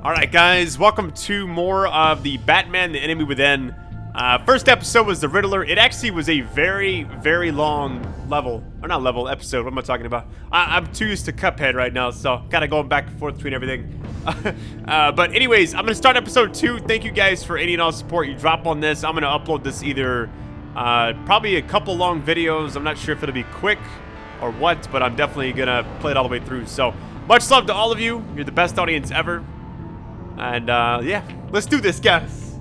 Alright guys, welcome to more of the Batman, the Enemy Within. First episode was the Riddler. It actually was a very, very long episode. What am I talking about? I'm too used to Cuphead right now, so kind of going back and forth between everything. But anyways, I'm going to start episode 2. Thank you guys for any and all support you drop on this. I'm going to upload this either, probably a couple long videos. I'm not sure if it'll be quick or what, but I'm definitely going to play it all the way through. So, much love to all of you. You're the best audience ever. And, yeah, let's do this, guys.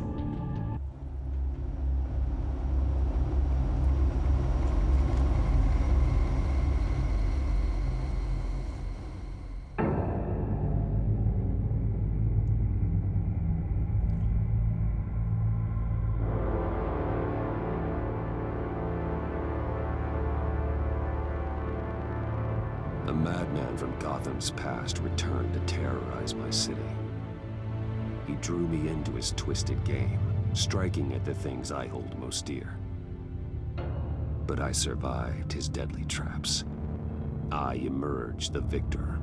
A madman from Gotham's past returned to terrorize my city. He drew me into his twisted game, striking at the things I hold most dear. But I survived his deadly traps. I emerged the victor.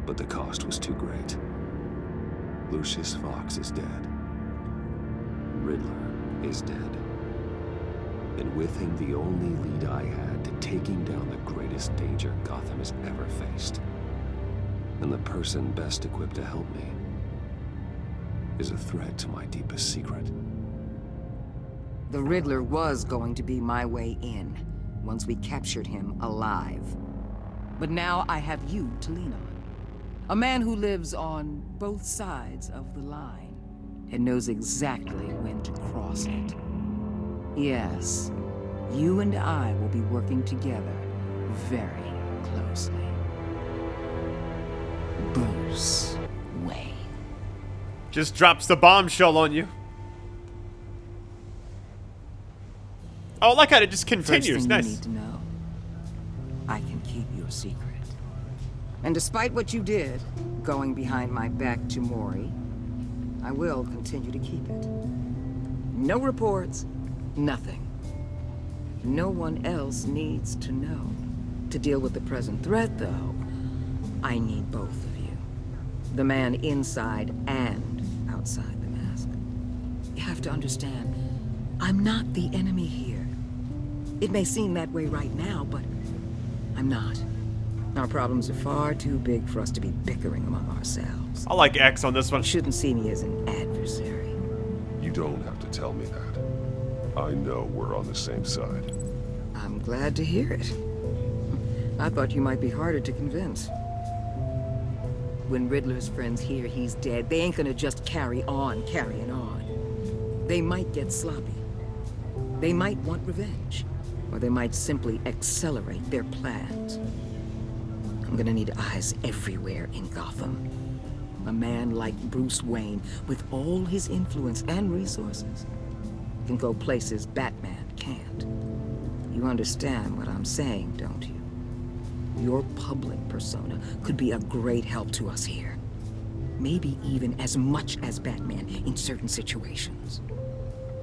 But the cost was too great. Lucius Fox is dead. Riddler is dead. And with him the only lead I had to taking down the greatest danger Gotham has ever faced. And the person best equipped to help me is a threat to my deepest secret. The Riddler was going to be my way in, once we captured him alive. But now I have you to lean on. A man who lives on both sides of the line, and knows exactly when to cross it. Yes, you and I will be working together very closely. Bruce Wayne. Just drops the bombshell on you. Oh, I like how it just continues. First thing Nice. you need to know, I can keep your secret. And despite what you did, going behind my back to Mori, I will continue to keep it. No reports, nothing. No one else needs to know. To deal with the present threat, though, I need both of you. The man inside and outside the mask. You have to understand, I'm not the enemy here. It may seem that way right now, but I'm not. Our problems are far too big for us to be bickering among ourselves. I like X on this one. You shouldn't see me as an adversary. You don't have to tell me that. I know we're on the same side. I'm glad to hear it. I thought you might be harder to convince. When Riddler's friends hear he's dead, they ain't gonna just carry on carrying on. They might get sloppy. They might want revenge. Or they might simply accelerate their plans. I'm gonna need eyes everywhere in Gotham. A man like Bruce Wayne, with all his influence and resources, can go places Batman can't. You understand what I'm saying, don't you? Your public persona could be a great help to us here. Maybe even as much as Batman in certain situations.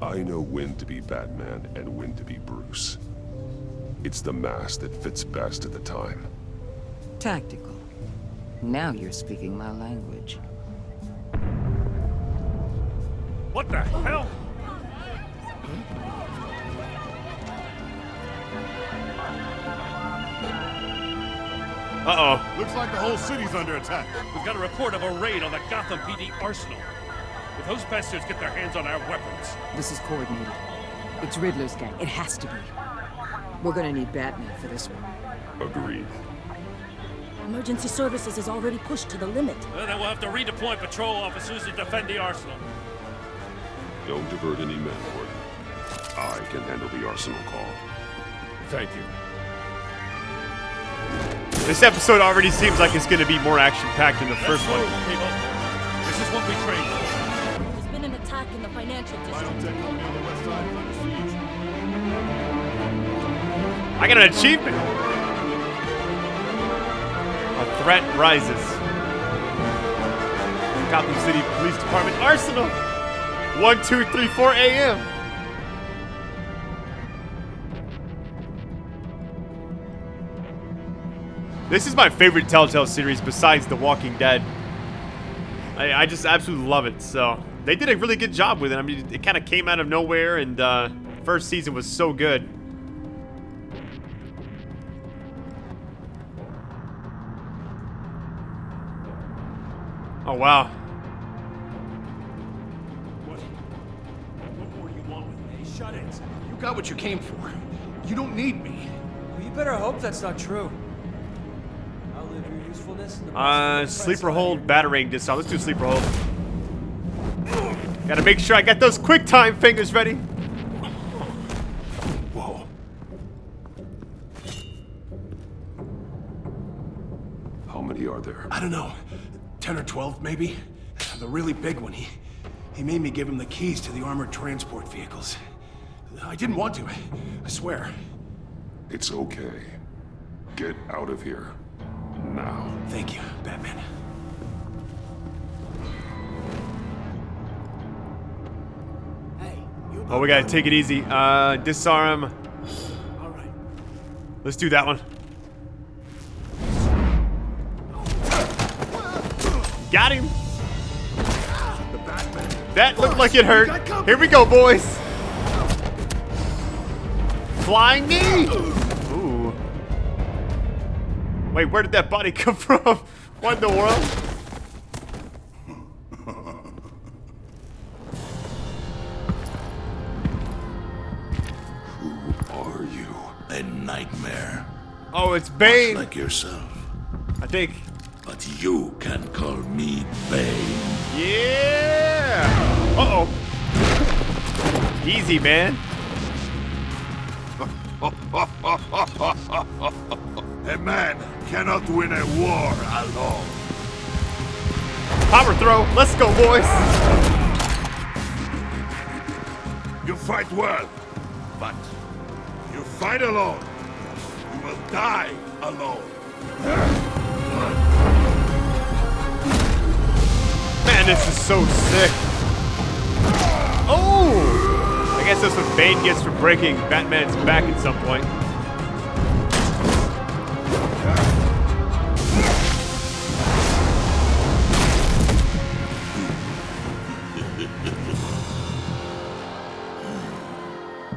I know when to be Batman and when to be Bruce. It's the mask that fits best at the time. Tactical. Now you're speaking my language. What the hell? Uh-oh. Looks like the whole city's under attack. We've got a report of a raid on the Gotham PD Arsenal. If those bastards get their hands on our weapons... This is coordinated. It's Riddler's gang. It has to be. We're gonna need Batman for this one. Agreed. Emergency services is already pushed to the limit. Then we'll have to redeploy patrol officers to defend the Arsenal. Don't divert any men, Gordon. I can handle the Arsenal call. Thank you. This episode already seems like it's going to be more action-packed than the first one. Move, people. This is what we trained for. There's been an attack in the financial district. I got an achievement. A threat rises. Gotham City Police Department Arsenal. 1234 a.m. This is my favorite Telltale series besides The Walking Dead. I just absolutely love it. So they did a really good job with it. I mean, it kind of came out of nowhere, and first season was so good. Oh wow. What more you want with me? Shut it. You got what you came for. You don't need me. Well, you better hope that's not true. I'll live your usefulness in the Sleeper hold, battering this out. Let's do sleeper hold. Gotta make sure I got those quick time fingers ready. Whoa. How many are there? I don't know. 10 or 12, maybe? The really big one, he made me give him the keys to the armored transport vehicles. I didn't want to, I swear. It's okay. Get out of here. Now. Thank you, Batman. Hey, you Oh, we gotta take it easy. Disarm. All right. Let's do that one. Got him. That looked like it hurt. Here we go, boys. Flying knee. Ooh. Wait, where did that body come from? What in the world? Who are you? A nightmare, Oh, it's Bane. like yourself. I think. But you can call me Bane. Yeah. Uh-oh. Easy, man. A man cannot win a war alone. Power throw. Let's go, boys. You fight well, but you fight alone. You will die alone. Man, this is so sick. Oh! I guess that's what Bane gets for breaking Batman's back at some point.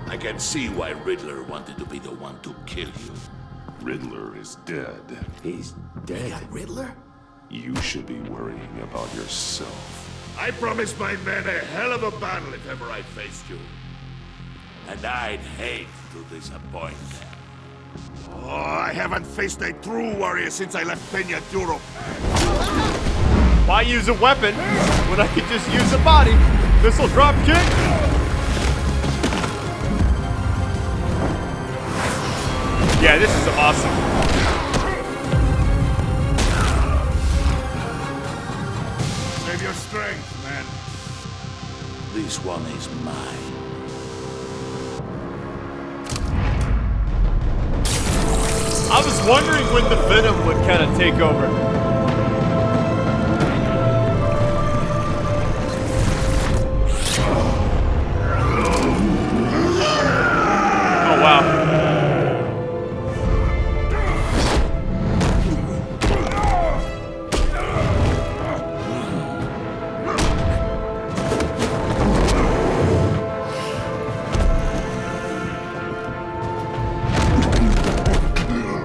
I can see why Riddler wanted to be the one to kill you. Riddler is dead. He's dead. Riddler? You should be worrying about yourself. I promised my men a hell of a battle if ever I faced you. And I'd hate to disappoint them. Oh, I haven't faced a true warrior since I left Peña Duro. Why use a weapon when I could just use a body? This'll drop kick. Yeah, this is awesome. Save your strength, man. This one is mine. I was wondering when the Venom would kind of take over. Oh, wow.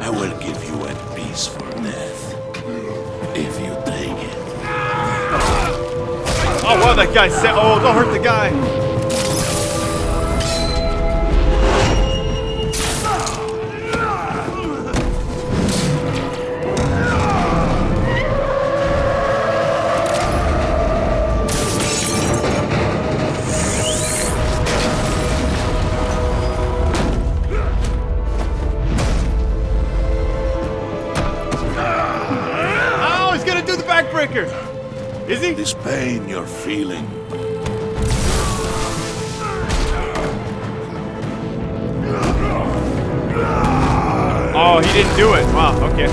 I will give you a peaceful death. If you take it. Oh, wow, that guy said, oh, don't hurt the guy. Oh, he's gonna do the backbreaker. Is he? This pain you're feeling. Oh, he didn't do it. Wow, okay.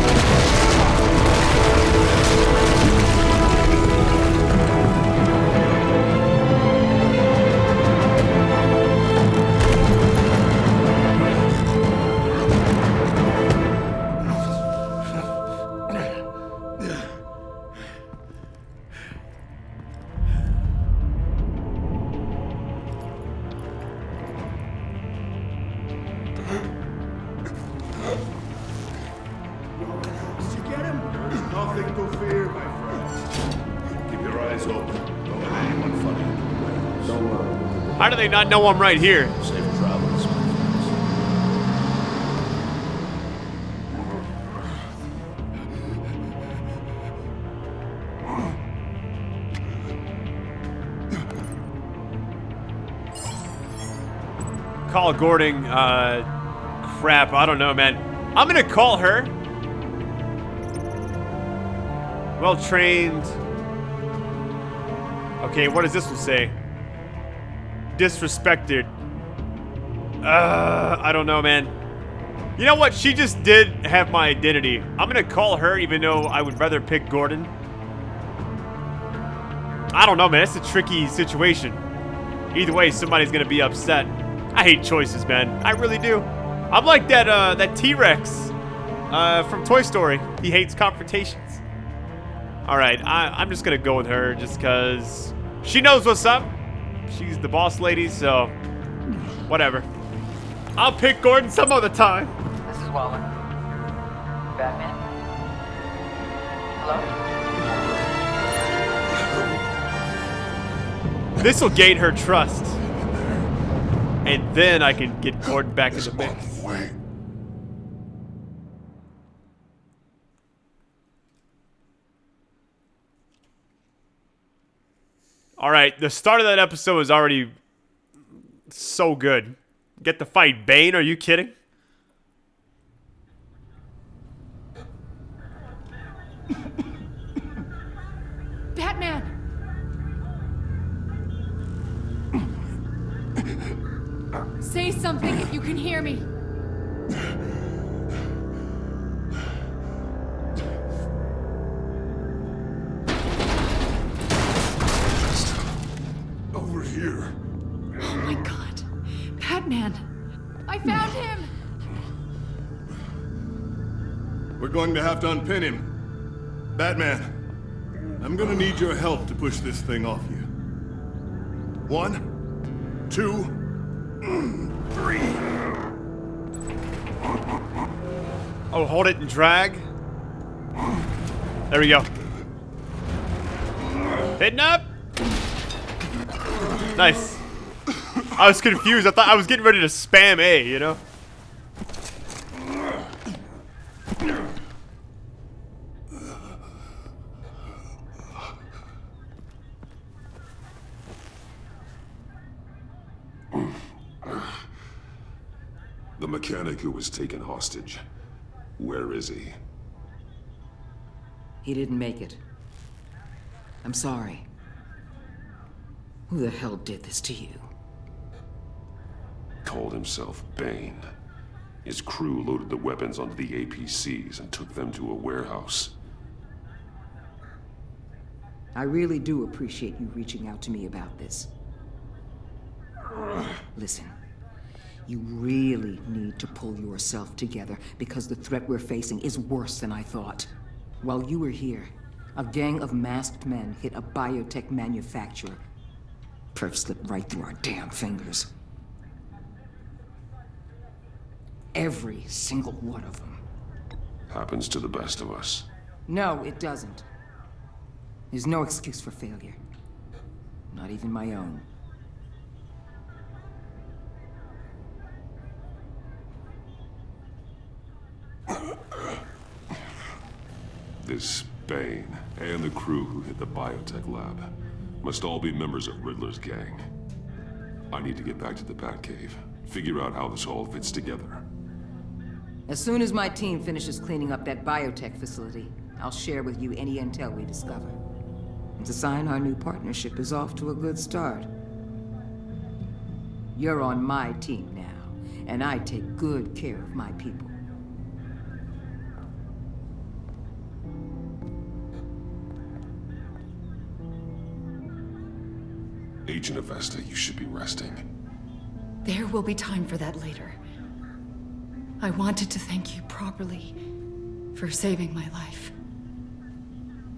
eyes open. Don't let anyone funny in the ways. Don't worry. How do they not know I'm right here? Safe travels, my friends. Call Gordon. Crap. I don't know, man. I'm gonna call her. Well trained. Okay, what does this one say? Disrespected. I don't know, man. You know what? She just did have my identity. I'm gonna call her even though I would rather pick Gordon. I don't know, man. It's a tricky situation. Either way, somebody's gonna be upset. I hate choices, man. I really do. I'm like that T-Rex from Toy Story. He hates confrontations. Alright, I'm just gonna go with her just because she knows what's up. She's the boss lady, so whatever. I'll pick Gordon some other time. This is Waller. Batman? Hello? This'll gain her trust. And then I can get Gordon back in the mix. Alright, the start of that episode is already so good. Get to fight Bane, are you kidding? Batman! Say something if you can hear me. Over here. Oh my god. Batman! I found him! We're going to have to unpin him. Batman, I'm gonna need your help to push this thing off you. 1, 2, 3. Oh, hold it and drag. There we go. Hitting up. Nice. I was confused. I thought I was getting ready to spam A, you know? The mechanic who was taken hostage. Where is he? He didn't make it. I'm sorry. Who the hell did this to you? Called himself Bane. His crew loaded the weapons onto the APCs and took them to a warehouse. I really do appreciate you reaching out to me about this. Listen, you really need to pull yourself together because the threat we're facing is worse than I thought. While you were here, a gang of masked men hit a biotech manufacturer. Perf slipped right through our damn fingers. Every single one of them. Happens to the best of us. No, it doesn't. There's no excuse for failure. Not even my own. This Bane and the crew who hit the biotech lab must all be members of Riddler's gang. I need to get back to the Batcave, figure out how this all fits together. As soon as my team finishes cleaning up that biotech facility, I'll share with you any intel we discover. It's a sign our new partnership is off to a good start. You're on my team now, and I take good care of my people. Agent Avesta, you should be resting. There will be time for that later. I wanted to thank you properly for saving my life.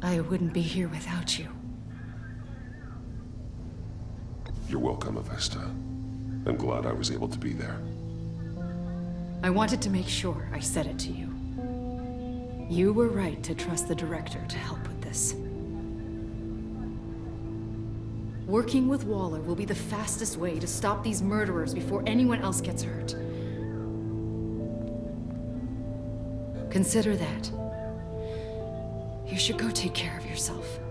I wouldn't be here without you. You're welcome, Avesta. I'm glad I was able to be there. I wanted to make sure I said it to you. You were right to trust the director to help with this. Working with Waller will be the fastest way to stop these murderers before anyone else gets hurt. Consider that. You should go take care of yourself.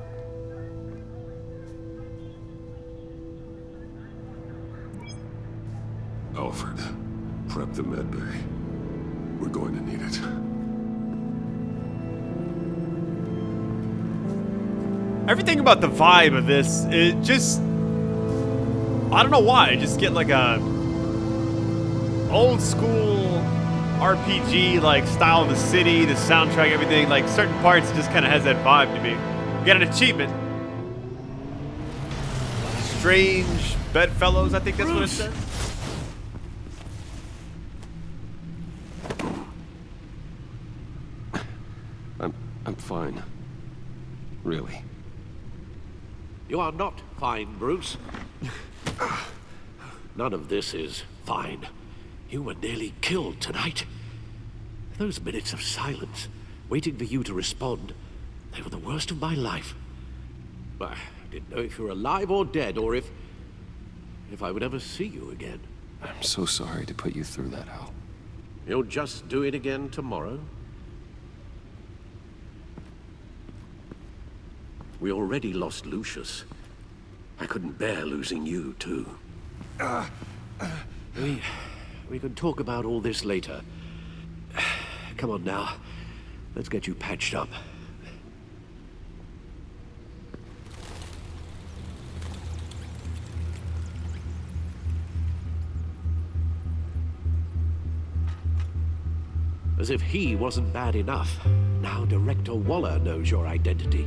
Alfred, prep the med bay. We're going to need it. Everything about the vibe of this, it just... I don't know why, I just get like a... old school RPG like style of the city, the soundtrack, everything. Like certain parts just kind of has that vibe to me. We got an achievement. Strange bedfellows, I think that's what it says. I'm fine. Really. You are not fine, Bruce. None of this is fine. You were nearly killed tonight. Those minutes of silence, waiting for you to respond, they were the worst of my life. I didn't know if you were alive or dead, or if I would ever see you again. I'm so sorry to put you through that, Al. You'll just do it again tomorrow? We already lost Lucius. I couldn't bear losing you, too. We can talk about all this later. Come on now. Let's get you patched up. As if he wasn't bad enough, now Director Waller knows your identity.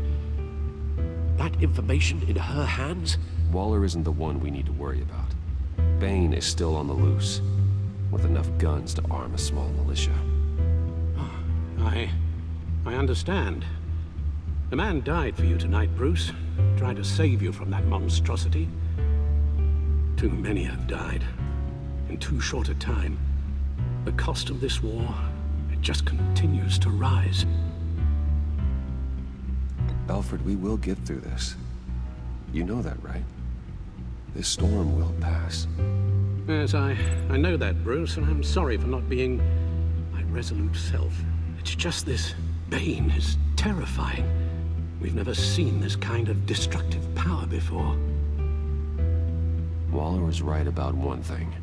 That information in her hands? Waller isn't the one we need to worry about. Bane is still on the loose, with enough guns to arm a small militia. I understand. The man died for you tonight, Bruce. Tried to save you from that monstrosity. Too many have died. In too short a time. The cost of this war, it just continues to rise. Alfred, we will get through this. You know that, right? This storm will pass. Yes, I know that, Bruce, and I'm sorry for not being my resolute self. It's just this Bane is terrifying. We've never seen this kind of destructive power before. Waller was right about one thing.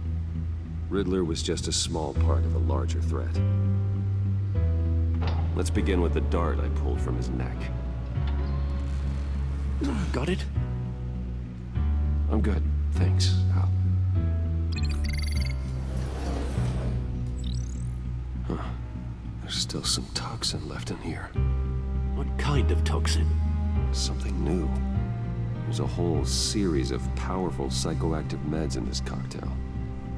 Riddler was just a small part of a larger threat. Let's begin with the dart I pulled from his neck. Got it? I'm good, thanks, Al. Huh. There's still some toxin left in here. What kind of toxin? Something new. There's a whole series of powerful psychoactive meds in this cocktail.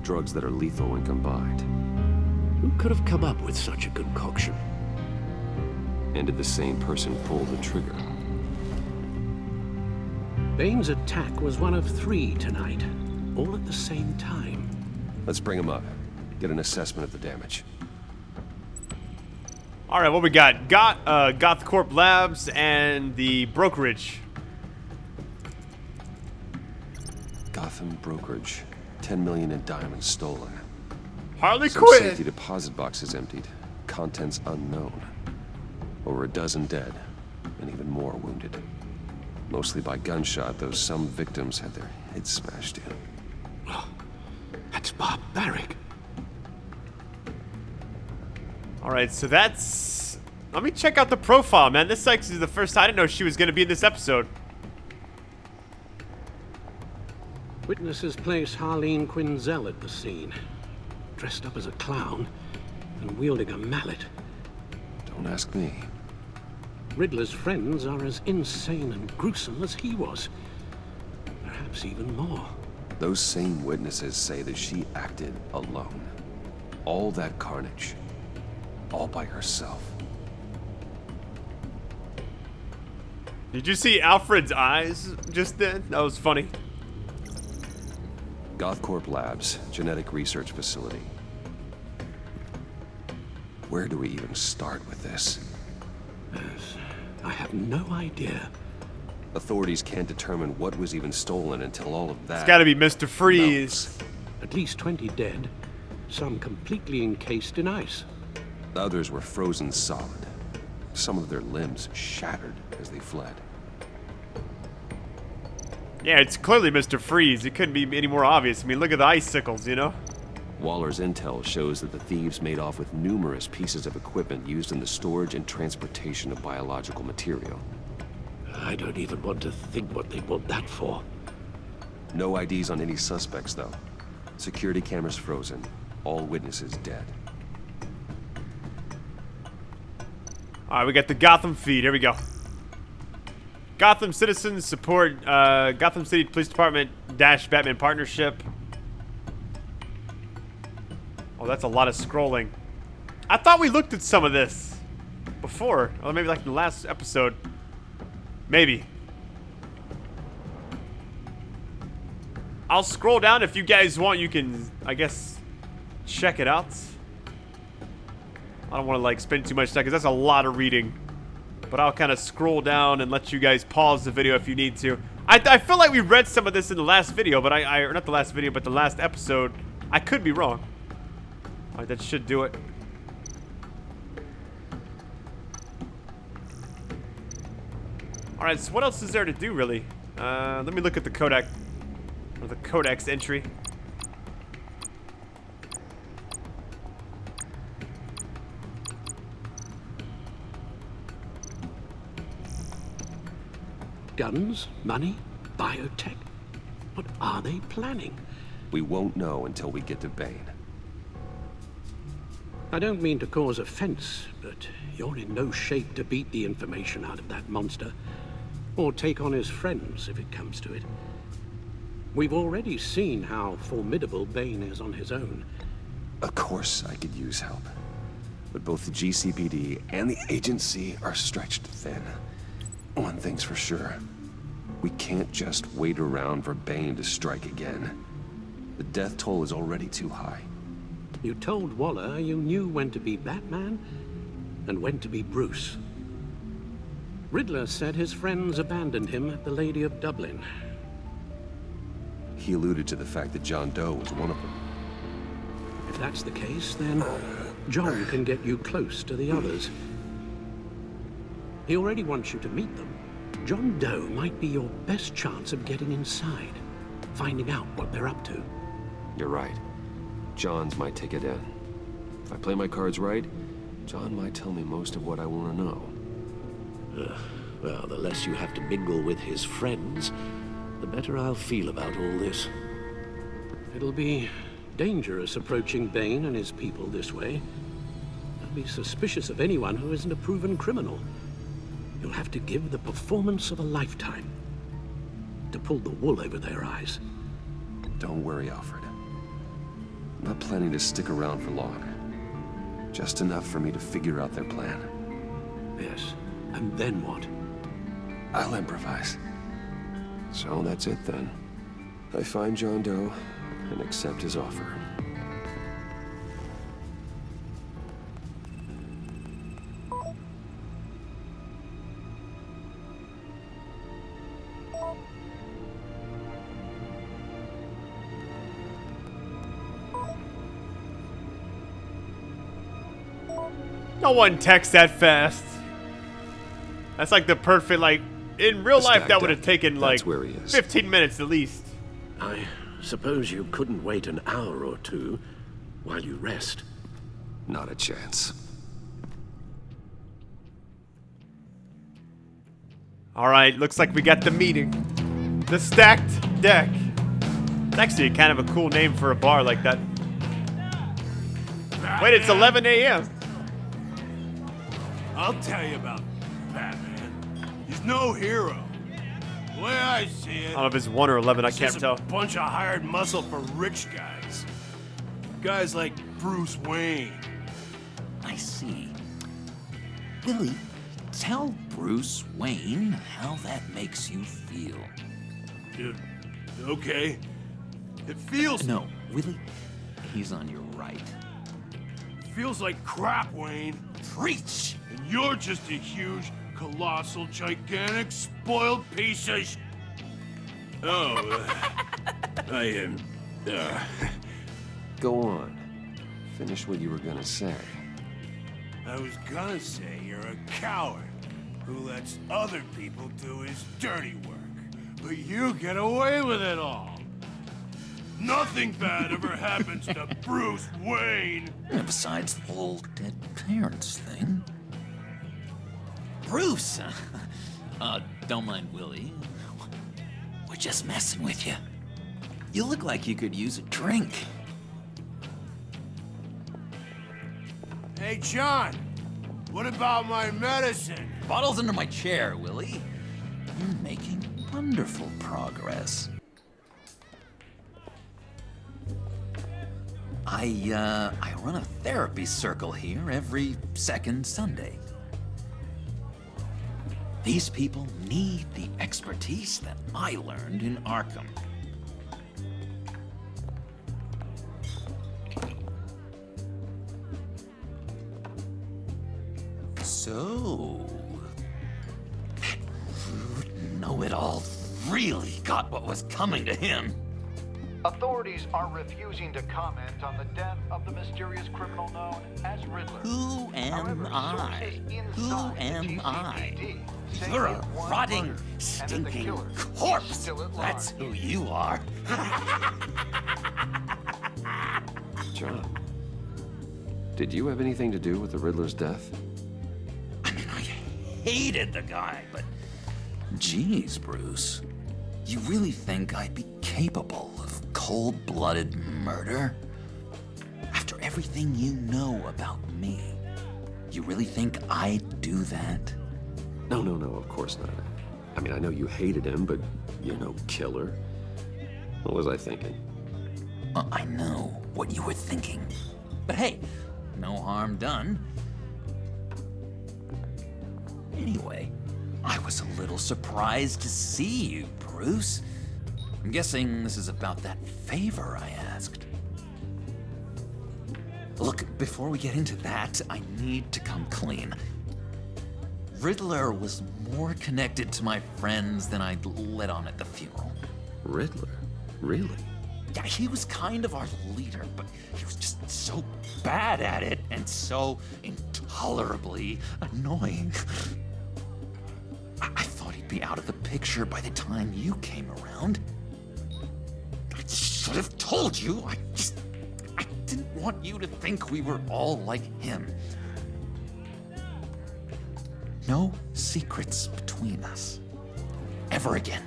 Drugs that are lethal when combined. Who could have come up with such a concoction? And did the same person pull the trigger? Bane's attack was one of 3 tonight, all at the same time. Let's bring him up. Get an assessment of the damage. All right, what we got? Goth Corp Labs and the brokerage. Gotham brokerage. 10 million in diamonds stolen. Harley Some Quinn. safety deposit boxes emptied. Contents unknown. Over a dozen dead, and even more wounded. Mostly by gunshot, though some victims had their heads smashed in. Oh, that's barbaric. All right, so that's... Let me check out the profile, man. This is the first time I didn't know she was going to be in this episode. Witnesses place Harleen Quinzel at the scene. Dressed up as a clown and wielding a mallet. Don't ask me. Riddler's friends are as insane and gruesome as he was. Perhaps even more. Those same witnesses say that she acted alone. All that carnage. All by herself. Did you see Alfred's eyes just then? That was funny. GothCorp Labs, genetic research facility. Where do we even start with this? Yes, I have no idea. Authorities can't determine what was even stolen until all of that... It's gotta be Mr. Freeze. At least 20 dead, some completely encased in ice. Others were frozen solid. Some of their limbs shattered as they fled. Yeah, it's clearly Mr. Freeze. It couldn't be any more obvious. I mean, look at the icicles, you know? Waller's intel shows that the thieves made off with numerous pieces of equipment used in the storage and transportation of biological material. I don't even want to think what they want that for. No IDs on any suspects, though. Security cameras frozen. All witnesses dead. Alright, we got the Gotham feed. Here we go. Gotham citizens support Gotham City Police Department - Batman partnership. Oh, that's a lot of scrolling. I thought we looked at some of this before. Or maybe like in the last episode. Maybe. I'll scroll down if you guys want. You can, I guess, check it out. I don't want to like spend too much time because that's a lot of reading. But I'll kind of scroll down and let you guys pause the video if you need to. I feel like we read some of this in the last video, but or not the last video, but the last episode. I could be wrong. Alright, that should do it. Alright, so what else is there to do, really? Let me look at the Codex. Or the Codex entry. Guns, money, biotech. What are they planning? We won't know until we get to Bane. I don't mean to cause offense, but you're in no shape to beat the information out of that monster. Or take on his friends, if it comes to it. We've already seen how formidable Bane is on his own. Of course I could use help. But both the GCPD and the agency are stretched thin. One thing's for sure. We can't just wait around for Bane to strike again. The death toll is already too high. You told Waller you knew when to be Batman and when to be Bruce. Riddler said his friends abandoned him at the Lady of Dublin. He alluded to the fact that John Doe was one of them. If that's the case, then John can get you close to the others. He already wants you to meet them. John Doe might be your best chance of getting inside, finding out what they're up to. You're right. John's my ticket in. If I play my cards right, John might tell me most of what I want to know. Well, the less you have to mingle with his friends, the better I'll feel about all this. It'll be dangerous approaching Bane and his people this way. I'll be suspicious of anyone who isn't a proven criminal. You'll have to give the performance of a lifetime to pull the wool over their eyes. Don't worry, Alfred. I'm not planning to stick around for long. Just enough for me to figure out their plan. Yes, and then what? I'll improvise. So that's it then. I find John Doe and accept his offer. No one texts that fast. That's like the perfect, like, in real life that would have taken like 15 minutes at least. I suppose you couldn't wait an hour or two while you rest. Not a chance. Alright, looks like we got the meeting. The stacked deck. It's actually kind of a cool name for a bar like that. Wait, it's 11 a.m. I'll tell you about Batman. He's no hero. The way I see it, I don't know if it's 1 or 11, I can't tell. a bunch of hired muscle for rich guys. Guys like Bruce Wayne. I see. Willie, tell Bruce Wayne how that makes you feel. Okay. It feels... No, Willie, he's on your right. Feels like crap, Wayne. Preach! And you're just a huge, colossal, gigantic, spoiled piece of sh... Oh, I am... Go on. Finish what you were gonna say. I was gonna say you're a coward who lets other people do his dirty work. But you get away with it all. Nothing bad ever happens to Bruce Wayne. Besides the whole dead parents thing. Bruce! Don't mind Willie. We're just messing with you. You look like you could use a drink. Hey, John. What about my medicine? Bottle's under my chair, Willie. You're making wonderful progress. I run a therapy circle here every second Sunday. These people need the expertise that I learned in Arkham. So, that rude know-it-all really got what was coming to him. Authorities are refusing to comment on the death of the mysterious criminal known as Riddler. Who am I? Who am I? You're a rotting, stinking corpse. That's who you are. John, did you have anything to do with the Riddler's death? Hated the guy, but geez, Bruce, you really think I'd be capable of cold-blooded murder? After everything you know about me, you really think I'd do that? No, of course not. I mean, I know you hated him, but you're no killer. What was I thinking? I know what you were thinking. But hey, no harm done. Anyway, I was a little surprised to see you, Bruce. I'm guessing this is about that favor I asked. Look, before we get into that, I need to come clean. Riddler was more connected to my friends than I'd let on at the funeral. Riddler? Really? Yeah, he was kind of our leader, but he was just so bad at it and so intolerably annoying. I thought he'd be out of the picture by the time you came around. I should have told you. I didn't want you to think we were all like him. No secrets between us. Ever again.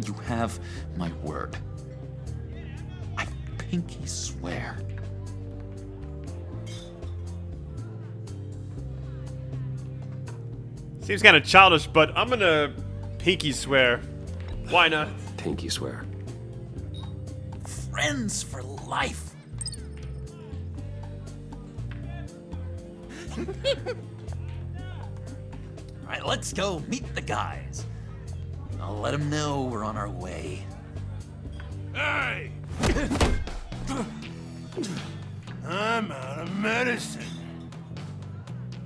You have my word. I pinky swear. Seems kind of childish, but I'm gonna pinky swear. Why not? Pinky swear. Friends for life. All right, let's go meet the guys. I'll let them know we're on our way. Hey! I'm out of medicine.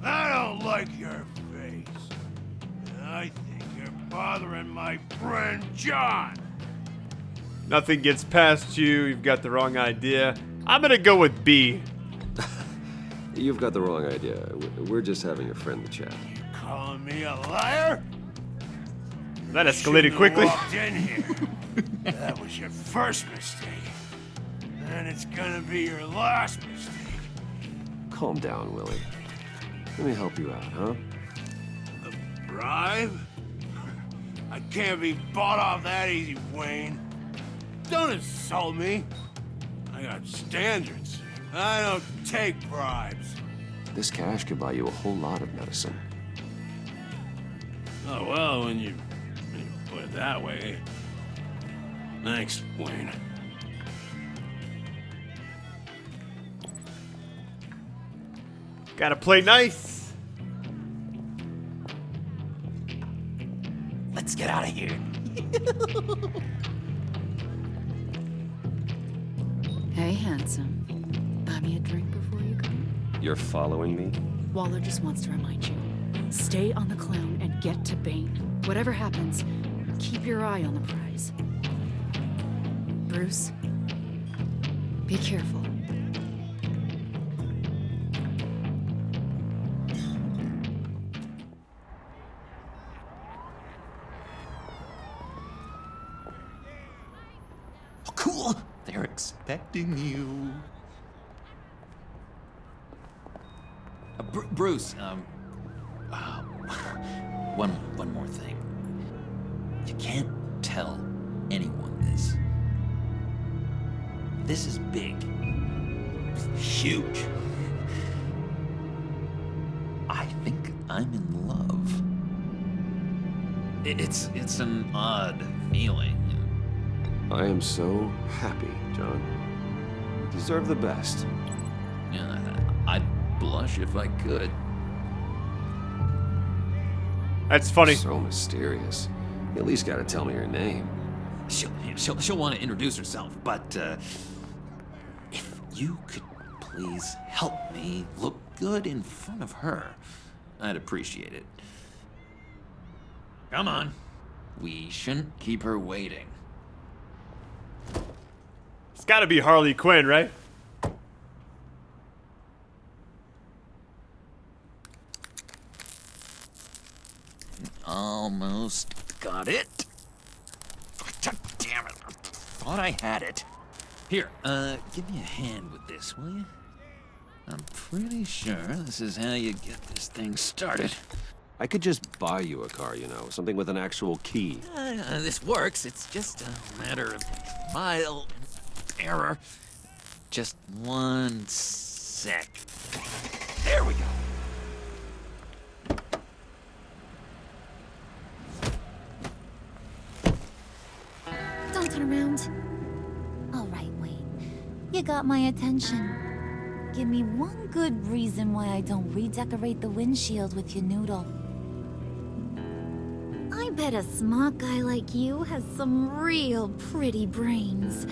I don't like your face. I think you're bothering my friend John. Nothing gets past you. You've got the wrong idea. I'm gonna go with B. You've got the wrong idea. We're just having a friendly chat. Calling me a liar? That escalated quickly. Walked in here. That was your first mistake. And it's gonna be your last mistake. Calm down, Willie. Let me help you out, huh? A bribe? I can't be bought off that easy, Wayne. Don't insult me. I got standards. I don't take bribes. This cash could buy you a whole lot of medicine. Oh, well, when you put it that way. Thanks, Wayne. Gotta play nice. Let's get out of here. Hey, handsome. Buy me a drink before you go. You're following me? Waller just wants to remind you. Stay on the clown and get to Bane. Whatever happens, keep your eye on the prize. Bruce, be careful. Oh, cool! They're expecting you. Bruce, one more thing. You can't tell anyone this. This is big. Huge. I think I'm in love. It's an odd feeling. I am so happy, John. You deserve the best. Yeah, I'd blush if I could. That's funny. So mysterious. You at least gotta tell me her name. She'll want to introduce herself, but if you could please help me look good in front of her, I'd appreciate it. Come on. We shouldn't keep her waiting. It's gotta be Harley Quinn, right? Almost got it. God damn it. I thought I had it. Here, give me a hand with this, will you? I'm pretty sure this is how you get this thing started. I could just buy you a car, you know, something with an actual key. This works. It's just a matter of trial and error. Just 1 sec. There we go. Don't turn around. All right, Wayne. You got my attention. Give me one good reason why I don't redecorate the windshield with your noodle. I bet a smart guy like you has some real pretty brains.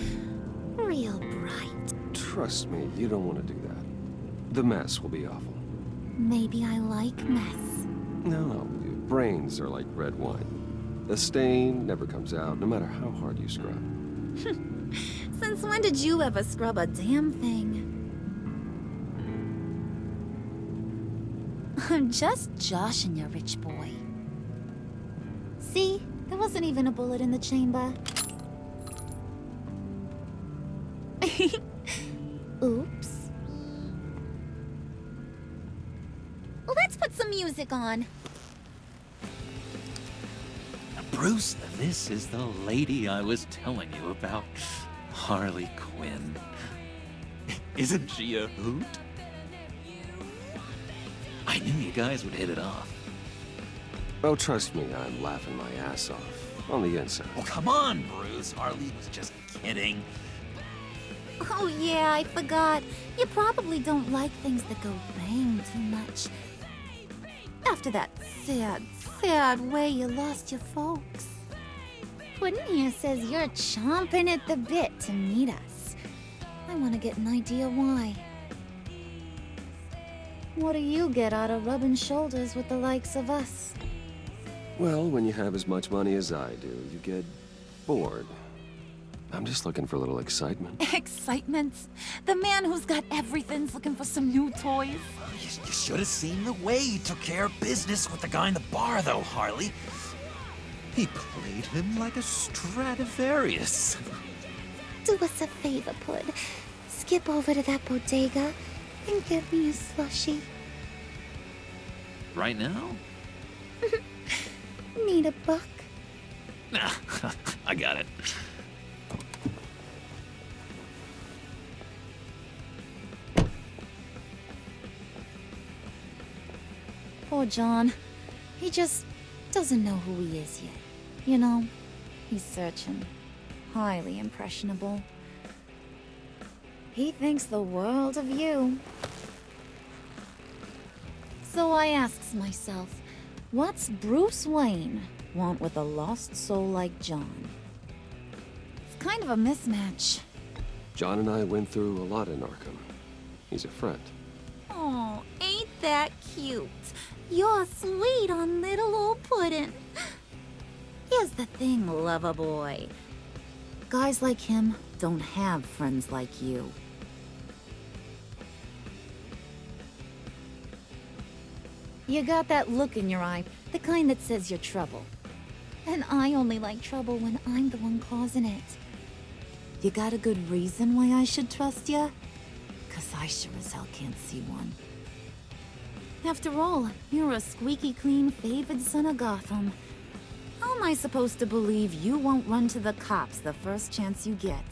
Real bright. Trust me, you don't want to do that. The mess will be awful. Maybe I like mess. No, brains are like red wine. The stain never comes out, no matter how hard you scrub. Since when did you ever scrub a damn thing? I'm just joshing you, rich boy. See? There wasn't even a bullet in the chamber. Oops. Let's put some music on. Bruce, this is the lady I was telling you about. Harley Quinn. Isn't she a hoot? I knew you guys would hit it off. Oh, trust me, I'm laughing my ass off. On the inside. Oh, come on, Bruce. Harley was just kidding. Oh yeah, I forgot. You probably don't like things that go bang too much. After that sad way you lost your folks. Puddin' here says you're chomping at the bit to meet us. I want to get an idea why. What do you get out of rubbing shoulders with the likes of us? Well, when you have as much money as I do, you get bored. I'm just looking for a little excitement. Excitement? The man who's got everything's looking for some new toys. You should have seen the way he took care of business with the guy in the bar, though, Harley. He played him like a Stradivarius. Do us a favor, Pud. Skip over to that bodega and get me a slushie. Right now? Need a buck? Nah, I got it. Poor John. He just doesn't know who he is yet. You know, he's searching. Highly impressionable. He thinks the world of you. So I asks myself, what's Bruce Wayne want with a lost soul like John? It's kind of a mismatch. John and I went through a lot in Arkham. He's a friend. Oh, ain't that cute? You're sweet on little old puddin'. Here's the thing, lover boy. Guys like him don't have friends like you. You got that look in your eye, the kind that says you're trouble. And I only like trouble when I'm the one causing it. You got a good reason why I should trust you? 'Cause I sure as hell can't see one. After all, you're a squeaky clean favored son of Gotham. How am I supposed to believe you won't run to the cops the first chance you get?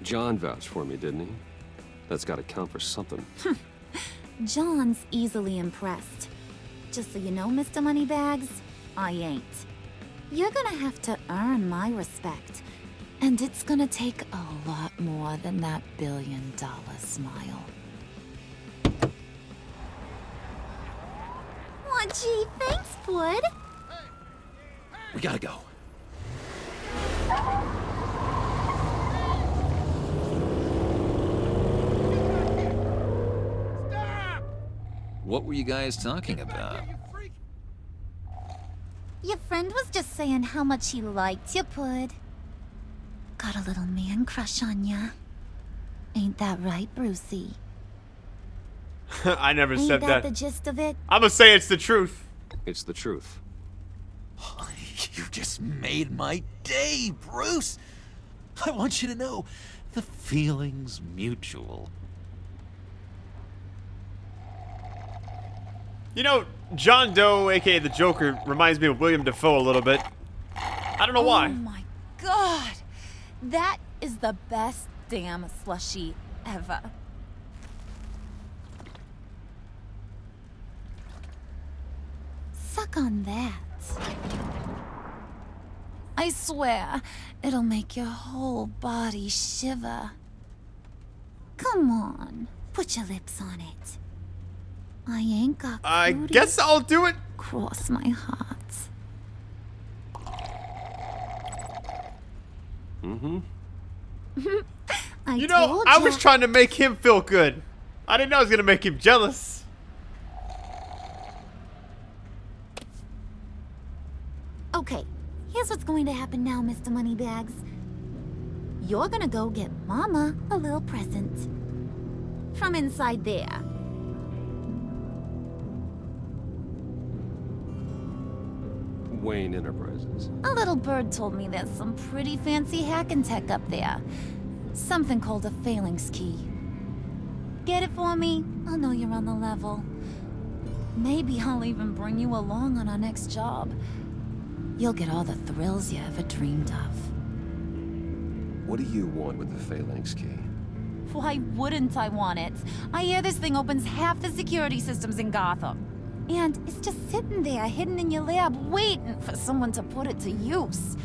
John vouched for me, didn't he? That's gotta count for something. John's easily impressed. Just so you know, Mr. Moneybags, I ain't. You're gonna have to earn my respect. And it's gonna take a lot more than that billion-dollar smile. Aw, gee, thanks, bud. We gotta go. What were you guys talking about? Your friend was just saying how much he liked you, Pud. Got a little man crush on ya. Ain't that right, Brucey? I never said that. Ain't that the gist of it? I'm gonna say it's the truth. It's the truth. You just made my day, Bruce. I want you to know, the feeling's mutual. You know, John Doe, aka the Joker, reminds me of William Dafoe a little bit. I don't know why. Oh my god! That is the best damn slushie ever. Suck on that. I swear, it'll make your whole body shiver. Come on, put your lips on it. I ain't got I cooties. guess I'll do it. Cross my heart. Mm-hmm. You know, I was trying to make him feel good. I didn't know I was gonna make him jealous. Okay, here's what's going to happen now, Mr. Moneybags. You're gonna go get Mama a little present. From inside there. Wayne Enterprises. A little bird told me there's some pretty fancy hacking tech up there. Something called a phalanx key. Get it for me? I'll know you're on the level. Maybe I'll even bring you along on our next job. You'll get all the thrills you ever dreamed of. What do you want with the phalanx key? Why wouldn't I want it? I hear this thing opens half the security systems in Gotham. And it's just sitting there, hidden in your lab, waiting for someone to put it to use.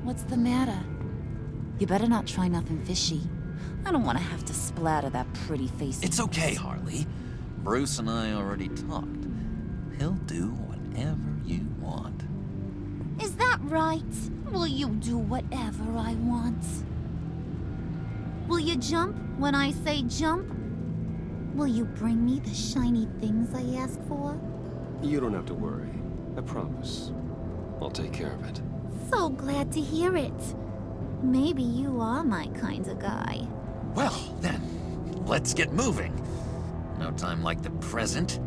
What's the matter? You better not try nothing fishy. I don't want to have to splatter that pretty face. It's okay, Harley. Bruce and I already talked. He'll do whatever you want. Is that right? Will you do whatever I want? Will you jump when I say jump? Will you bring me the shiny things I ask for? You don't have to worry. I promise. I'll take care of it. So glad to hear it. Maybe you are my kind of guy. Well, then, let's get moving. No time like the present.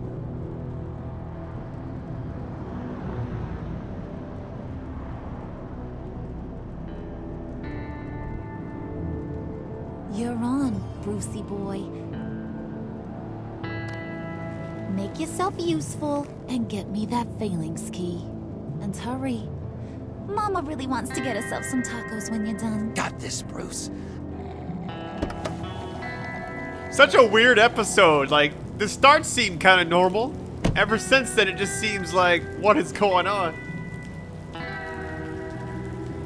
You're on, Brucey boy. Make yourself useful and get me that phalanx key. And hurry. Mama really wants to get herself some tacos when you're done. Got this, Bruce. Such a weird episode. Like, the start seemed kind of normal. Ever since then, it just seems like, what is going on?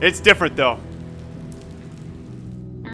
It's different, though.